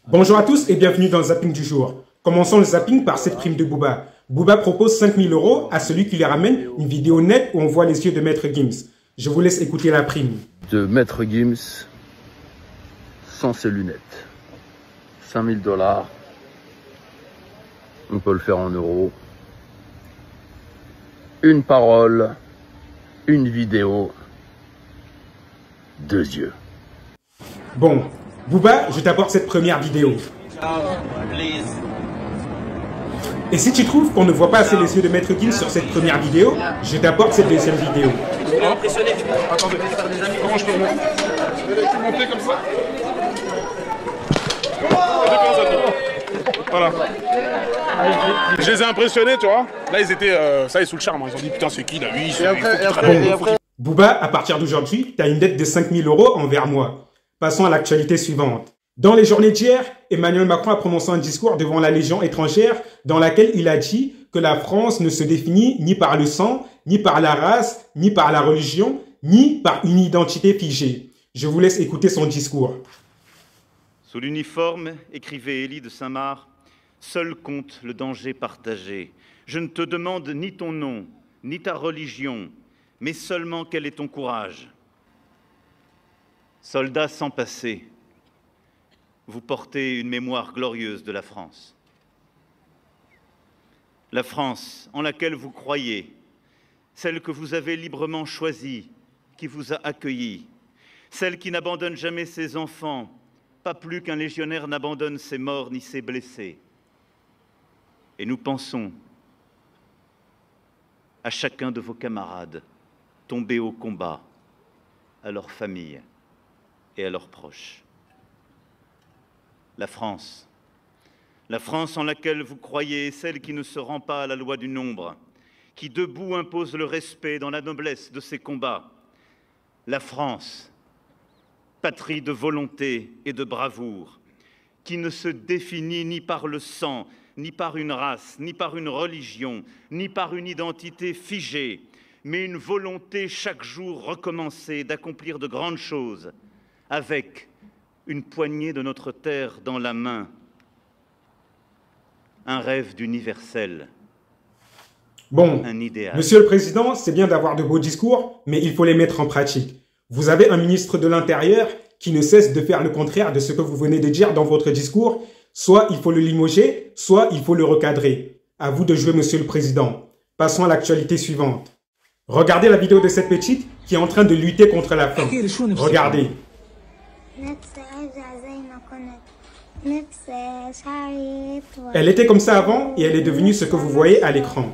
Bonjour à tous et bienvenue dans le zapping du jour. Commençons le zapping par cette prime de Booba. Booba propose 5 000 € à celui qui lui ramène une vidéo nette où on voit les yeux de Maître Gims. Je vous laisse écouter la prime. De Maître Gims, sans ses lunettes. 5 000 $. On peut le faire en euros. Une parole, une vidéo, 2 yeux. Bon, Booba, je t'apporte cette première vidéo. Et si tu trouves qu'on ne voit pas assez les yeux de Maître Gims sur cette première vidéo, je t'apporte cette deuxième vidéo. Impressionné. Attendez, comment je peux monter comme ça? Voilà. Je les ai impressionnés, tu vois. Là, ils étaient, ça y est, sous le charme. Ils ont dit, putain, c'est qui là? Oui, c'est Bon, Booba, à partir d'aujourd'hui, t'as une dette de 5 000 € envers moi. Passons à l'actualité suivante. Dans les journées d'hier, Emmanuel Macron a prononcé un discours devant la Légion étrangère dans laquelle il a dit que la France ne se définit ni par le sang, ni par la race, ni par la religion, ni par une identité figée. Je vous laisse écouter son discours. Sous l'uniforme, écrivait Élie de Saint-Marc, seul compte le danger partagé. Je ne te demande ni ton nom, ni ta religion, mais seulement quel est ton courage. Soldats sans passé, vous portez une mémoire glorieuse de la France. La France en laquelle vous croyez, celle que vous avez librement choisie, qui vous a accueilli, celle qui n'abandonne jamais ses enfants, pas plus qu'un légionnaire n'abandonne ses morts ni ses blessés. Et nous pensons à chacun de vos camarades tombés au combat, à leurs familles et à leurs proches. La France en laquelle vous croyez, celle qui ne se rend pas à la loi du nombre, qui debout impose le respect dans la noblesse de ses combats. La France, patrie de volonté et de bravoure, qui ne se définit ni par le sang, ni par une race, ni par une religion, ni par une identité figée, mais une volonté chaque jour recommencée d'accomplir de grandes choses, avec une poignée de notre terre dans la main, un rêve d'universel. Bon, un idéal. Monsieur le Président, c'est bien d'avoir de beaux discours, mais il faut les mettre en pratique. Vous avez un ministre de l'Intérieur qui ne cesse de faire le contraire de ce que vous venez de dire dans votre discours. Soit il faut le limoger, soit il faut le recadrer. À vous de jouer, Monsieur le Président. Passons à l'actualité suivante. Regardez la vidéo de cette petite qui est en train de lutter contre la faim. Regardez. Elle était comme ça avant et elle est devenue ce que vous voyez à l'écran.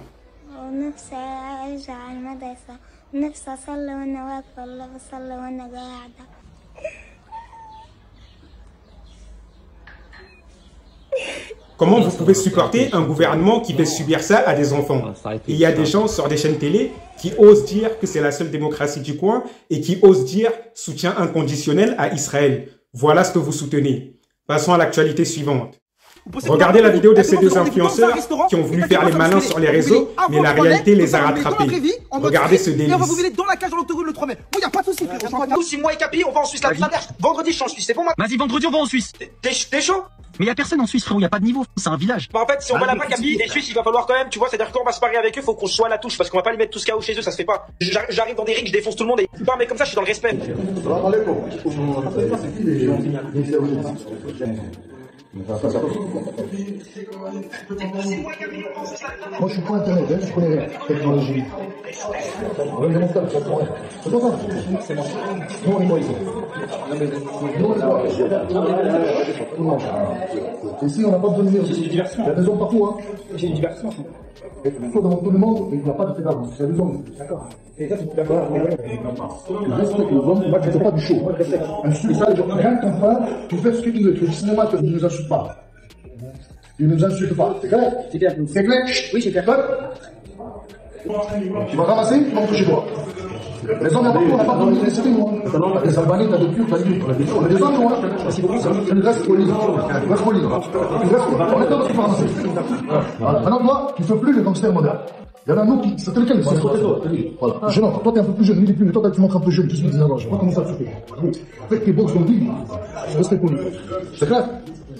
Comment vous pouvez supporter un gouvernement qui fait subir ça à des enfants? Il y a des gens sur des chaînes télé qui osent dire que c'est la seule démocratie du coin et qui osent dire soutien inconditionnel à Israël. Voilà ce que vous soutenez. Passons à l'actualité suivante. Regardez la vidéo de ces deux influenceurs qui ont voulu faire les malins sur les réseaux, mais la réalité les a rattrapés. Regardez ce délice. On va vous vider dans la cage dans l'autoroute le 3 mai. Bon, y a pas de soucis, frérot. Si moi et Capi, on va en Suisse la dernière. Vendredi, je suis en Suisse, c'est bon, moi. Vas-y, vendredi, on va en Suisse. T'es chaud? Mais y a personne en Suisse, frérot, y a pas de niveau. C'est un village. Bah, en fait, si on va là-bas, Capi, les Suisses, il va falloir quand même, tu vois, c'est-à-dire que quand on va se parier avec eux, faut qu'on soit à la touche, parce qu'on va pas les mettre tous KO chez eux, ça se fait pas. J'arrive dans des rings, je défonce tout le monde et pas un mec comme ça, je suis dans le respect. Moi je suis pas internet, hein, je connais rien, technologie. C'est bon. Non, moi ici. Ici on n'a pas de numéro. C'est une diversion. Il y a des hommes partout, hein. C'est une diversion. Il faut devant tout le monde, il n'y a pas de pédale. C'est des hommes. D'accord. Et ça, c'est d'accord. Respecte les hommes, moi tu fais pas du show. Insulte pas les gens. Rien que ton frère, tu fais ce que tu veux. Tu fais du cinéma, tu ne nous insultes pas. Tu ne nous insultes pas. C'est clair? C'est clair. C'est clair? Oui, c'est clair. Tu vas ramasser, tu vas rentrer chez toi. Les hommes, on n'a pas besoin de rester, moi. T'as des Albanais, t'as des Turcs, t'as des Grecs. On a des hommes, moi. C'est une reste poli. Reste poli. On est dans notre français. Voilà. Maintenant, toi, tu ne fais plus les gangsters modernes. Il y en a un autre qui. C'était lequel? Voilà. Jeune, toi, t'es un peu plus jeune. Lui, il est plus. Toi, tu montres un peu jeune. Tu se dis, non, je sais pas comment ça se fait. Avec tes box, on dit, je reste poli. C'est clair?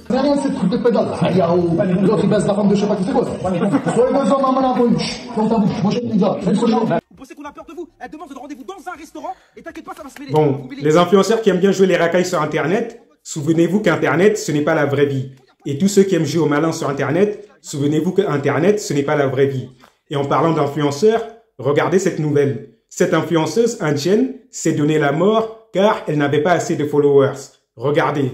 Il n'y a rien de ces trucs de pédale. Il y a l'autre, il baisse la femme de je sais pas qui c'est quoi ça. Soyez deux hommes à main à bouche. Dans ta bouche. Moi, je suis ça. Vous pensez qu'on a peur de vous? Elle demande de rendez-vous dans un restaurant et t'inquiète pas, ça va se mêler. Bon, les influenceurs qui aiment bien jouer les racailles sur Internet, souvenez-vous qu'Internet, ce n'est pas la vraie vie. Et tous ceux qui aiment jouer au malin sur Internet, souvenez-vous qu'Internet, ce n'est pas la vraie vie. Et en parlant d'influenceurs, regardez cette nouvelle. Cette influenceuse indienne s'est donné la mort car elle n'avait pas assez de followers. Regardez.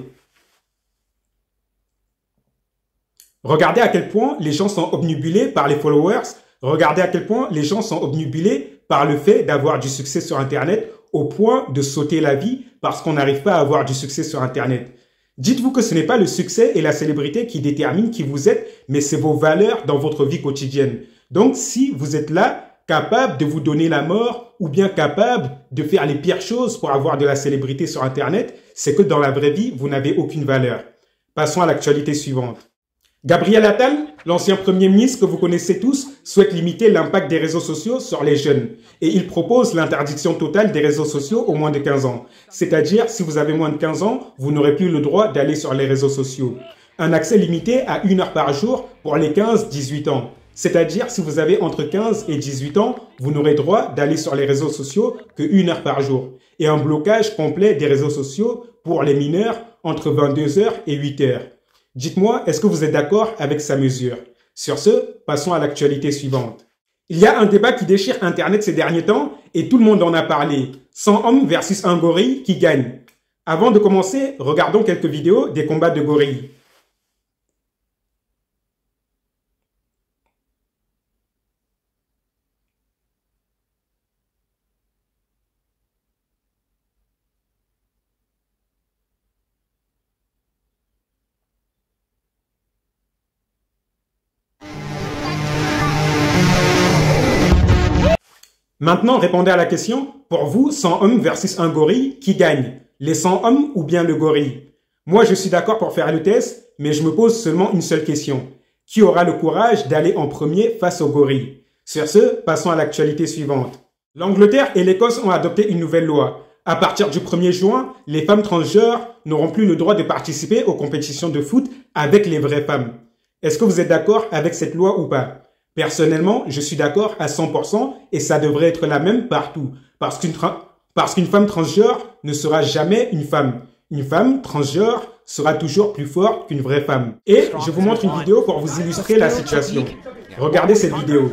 Regardez à quel point les gens sont obnubilés par les followers. Regardez à quel point les gens sont obnubilés par le fait d'avoir du succès sur Internet au point de sauter la vie parce qu'on n'arrive pas à avoir du succès sur Internet. Dites-vous que ce n'est pas le succès et la célébrité qui déterminent qui vous êtes, mais c'est vos valeurs dans votre vie quotidienne. Donc, si vous êtes là, capable de vous donner la mort ou bien capable de faire les pires choses pour avoir de la célébrité sur Internet, c'est que dans la vraie vie, vous n'avez aucune valeur. Passons à l'actualité suivante. Gabriel Attal, l'ancien Premier ministre que vous connaissez tous, souhaite limiter l'impact des réseaux sociaux sur les jeunes. Et il propose l'interdiction totale des réseaux sociaux aux moins de 15 ans. C'est-à-dire, si vous avez moins de 15 ans, vous n'aurez plus le droit d'aller sur les réseaux sociaux. Un accès limité à 1 heure par jour pour les 15-18 ans. C'est-à-dire, si vous avez entre 15 et 18 ans, vous n'aurez droit d'aller sur les réseaux sociaux que 1 heure par jour. Et un blocage complet des réseaux sociaux pour les mineurs entre 22 heures et 8 heures. Dites-moi, est-ce que vous êtes d'accord avec sa mesure? Sur ce, passons à l'actualité suivante. Il y a un débat qui déchire Internet ces derniers temps et tout le monde en a parlé. 100 hommes versus un gorille qui gagne. Avant de commencer, regardons quelques vidéos des combats de gorilles. Maintenant, répondez à la question, pour vous, 100 hommes versus un gorille, qui gagne? Les 100 hommes ou bien le gorille? Moi, je suis d'accord pour faire le test, mais je me pose seulement une seule question. Qui aura le courage d'aller en premier face au gorille? Sur ce, passons à l'actualité suivante. L'Angleterre et l'Écosse ont adopté une nouvelle loi. À partir du 1er juin, les femmes transgenres n'auront plus le droit de participer aux compétitions de foot avec les vraies femmes. Est-ce que vous êtes d'accord avec cette loi ou pas? Personnellement, je suis d'accord à 100% et ça devrait être la même partout. Parce qu'une femme transgenre ne sera jamais une femme. Une femme transgenre sera toujours plus forte qu'une vraie femme. Et je vous montre une vidéo pour vous illustrer la situation. Regardez cette vidéo.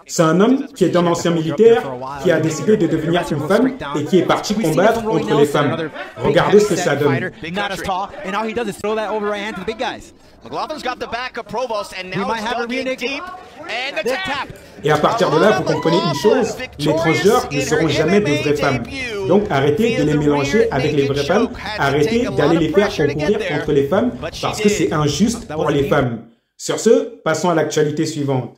C'est un homme qui est un ancien militaire qui a décidé de devenir une femme et qui est parti combattre contre les femmes. Regardez ce que ça donne. Et à partir de là, vous comprenez une chose, les transgenres ne seront jamais de vraies femmes. Donc arrêtez de les mélanger avec les vraies femmes, arrêtez d'aller les faire concourir contre les femmes parce que c'est injuste pour les femmes. Sur ce, passons à l'actualité suivante.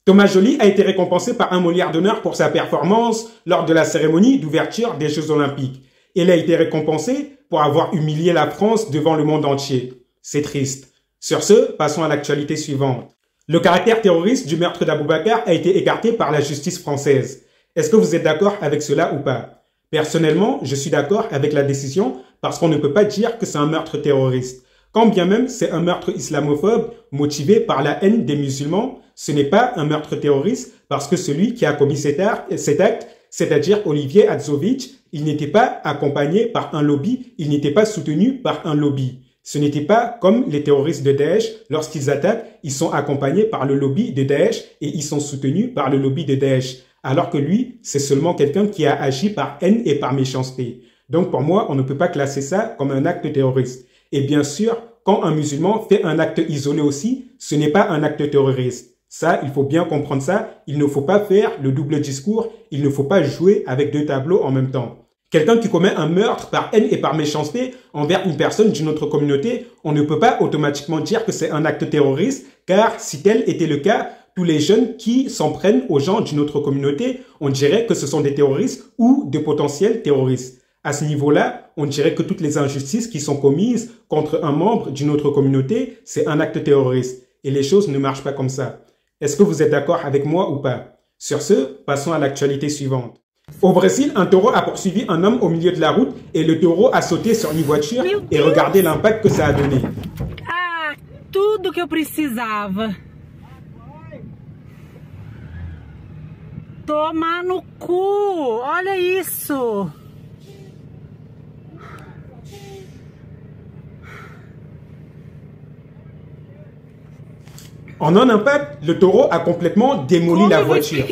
Thomas Joly a été récompensé par un Molière d'honneur pour sa performance lors de la cérémonie d'ouverture des Jeux Olympiques. Il a été récompensé pour avoir humilié la France devant le monde entier. C'est triste. Sur ce, passons à l'actualité suivante. Le caractère terroriste du meurtre d'Aboubacar a été écarté par la justice française. Est-ce que vous êtes d'accord avec cela ou pas? Personnellement, je suis d'accord avec la décision parce qu'on ne peut pas dire que c'est un meurtre terroriste. Quand bien même c'est un meurtre islamophobe motivé par la haine des musulmans, ce n'est pas un meurtre terroriste parce que celui qui a commis cet acte, c'est-à-dire Olivier Hatzovitch, il n'était pas accompagné par un lobby, il n'était pas soutenu par un lobby. Ce n'était pas comme les terroristes de Daesh, lorsqu'ils attaquent, ils sont accompagnés par le lobby de Daesh et ils sont soutenus par le lobby de Daesh. Alors que lui, c'est seulement quelqu'un qui a agi par haine et par méchanceté. Donc pour moi, on ne peut pas classer ça comme un acte terroriste. Et bien sûr, quand un musulman fait un acte isolé aussi, ce n'est pas un acte terroriste. Ça, il faut bien comprendre ça. Il ne faut pas faire le double discours. Il ne faut pas jouer avec deux tableaux en même temps. Quelqu'un qui commet un meurtre par haine et par méchanceté envers une personne d'une autre communauté, on ne peut pas automatiquement dire que c'est un acte terroriste, car si tel était le cas, tous les jeunes qui s'en prennent aux gens d'une autre communauté, on dirait que ce sont des terroristes ou de potentiels terroristes. À ce niveau-là, on dirait que toutes les injustices qui sont commises contre un membre d'une autre communauté, c'est un acte terroriste. Et les choses ne marchent pas comme ça. Est-ce que vous êtes d'accord avec moi ou pas? Sur ce, passons à l'actualité suivante. Au Brésil, un taureau a poursuivi un homme au milieu de la route et le taureau a sauté sur une voiture et regardez l'impact que ça a donné. Ah, tudo que eu precisava. Toma no cu, olha isso. En un impact, le taureau a complètement démoli la voiture.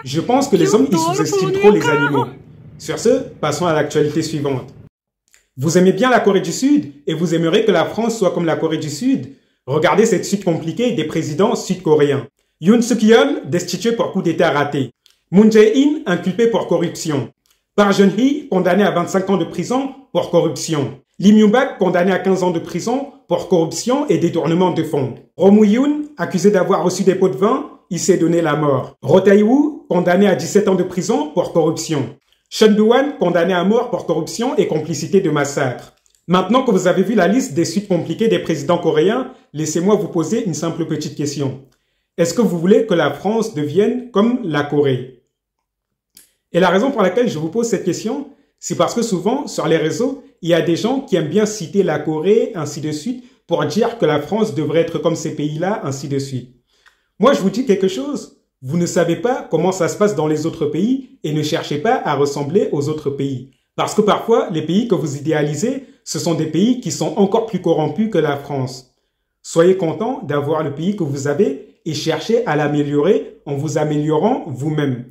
Je pense que les hommes ils sous-estiment trop les animaux. Sur ce, passons à l'actualité suivante. Vous aimez bien la Corée du Sud et vous aimeriez que la France soit comme la Corée du Sud? Regardez cette suite compliquée des présidents sud-coréens. Yoon Suk-yeol, destitué pour coup d'État raté. Moon Jae-in, inculpé pour corruption. Park Geun-hye, condamné à 25 ans de prison pour corruption. Lee Myung-bak, condamné à 15 ans de prison pour corruption et détournement de fonds. Roh Moo-hyun, accusé d'avoir reçu des pots de vin, il s'est donné la mort. Roh Tae-woo, condamné à 17 ans de prison pour corruption. Chun Do-hwan, condamné à mort pour corruption et complicité de massacre. Maintenant que vous avez vu la liste des suites compliquées des présidents coréens, laissez-moi vous poser une simple petite question. Est-ce que vous voulez que la France devienne comme la Corée? Et la raison pour laquelle je vous pose cette question, c'est parce que souvent, sur les réseaux, il y a des gens qui aiment bien citer la Corée, ainsi de suite, pour dire que la France devrait être comme ces pays-là, ainsi de suite. Moi, je vous dis quelque chose. Vous ne savez pas comment ça se passe dans les autres pays et ne cherchez pas à ressembler aux autres pays. Parce que parfois, les pays que vous idéalisez, ce sont des pays qui sont encore plus corrompus que la France. Soyez content d'avoir le pays que vous avez et cherchez à l'améliorer en vous améliorant vous-même.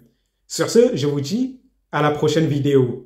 Sur ce, je vous dis à la prochaine vidéo.